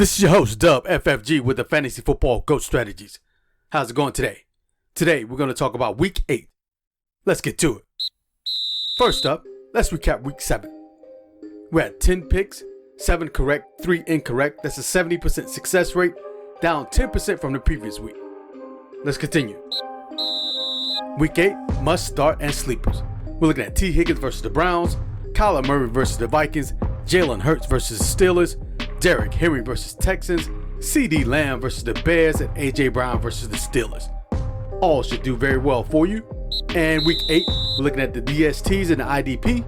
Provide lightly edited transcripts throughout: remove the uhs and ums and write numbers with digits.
This is your host, Dub FFG, with the Fantasy Football GOAT Strategies. How's it going today? Today, we're going to talk about Week 8. Let's get to it. First up, let's recap Week 7. We had 10 picks, 7 correct, 3 incorrect. That's a 70% success rate, down 10% from the previous week. Let's continue. Week 8, must start and sleepers. We're looking at T. Higgins versus the Browns, Kyler Murray versus the Vikings, Jalen Hurts versus the Steelers, Derrick Henry versus Texans, CD Lamb versus the Bears, and AJ Brown versus the Steelers. All should do very well for you. And Week 8, we're looking at the DSTs and the IDP,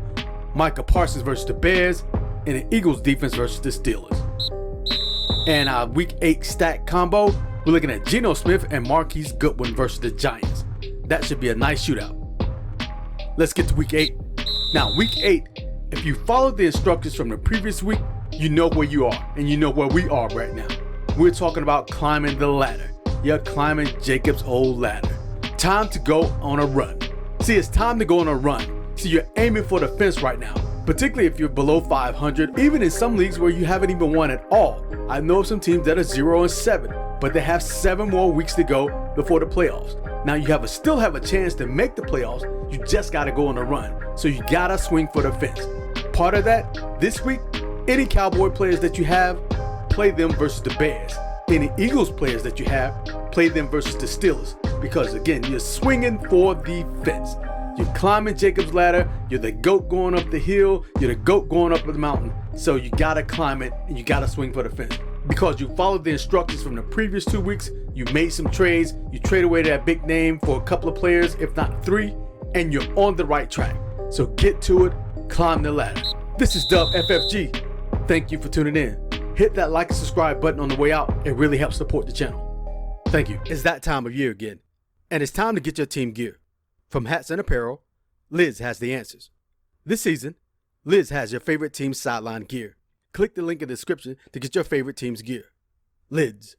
Micah Parsons versus the Bears, and the Eagles defense versus the Steelers. And our Week 8 stack combo, we're looking at Geno Smith and Marquise Goodwin versus the Giants. That should be a nice shootout. Let's get to Week 8. Now, Week 8, if you followed the instructions from the previous week, you know where you are, and you know where we are right now. We're talking about climbing the ladder. You're climbing Jacob's old ladder. Time to go on a run. See, it's time to go on a run. So you're aiming for the fence right now, particularly if you're below 500, even in some leagues where you haven't even won at all. I know of some teams that are 0-7, but they have 7 more weeks to go before the playoffs. Now you still have a chance to make the playoffs. You just got to go on a run. So you got to swing for the fence. Part of that, this week, any Cowboy players that you have, play them versus the Bears. Any Eagles players that you have, play them versus the Steelers. Because again, you're swinging for the fence. You're climbing Jacob's ladder. You're the goat going up the hill. You're the goat going up the mountain. So you got to climb it and you got to swing for the fence. Because you followed the instructions from the previous 2 weeks, you made some trades, you traded away that big name for a couple of players, if not 3, and you're on the right track. So get to it, climb the ladder. This is Dub FFG. Thank you for tuning in. Hit that like and subscribe button on the way out. It really helps support the channel. Thank you. It's that time of year again, and it's time to get your team gear. From hats and apparel, Liz has the answers. This season, Liz has your favorite team's sideline gear. Click the link in the description to get your favorite team's gear. Lids.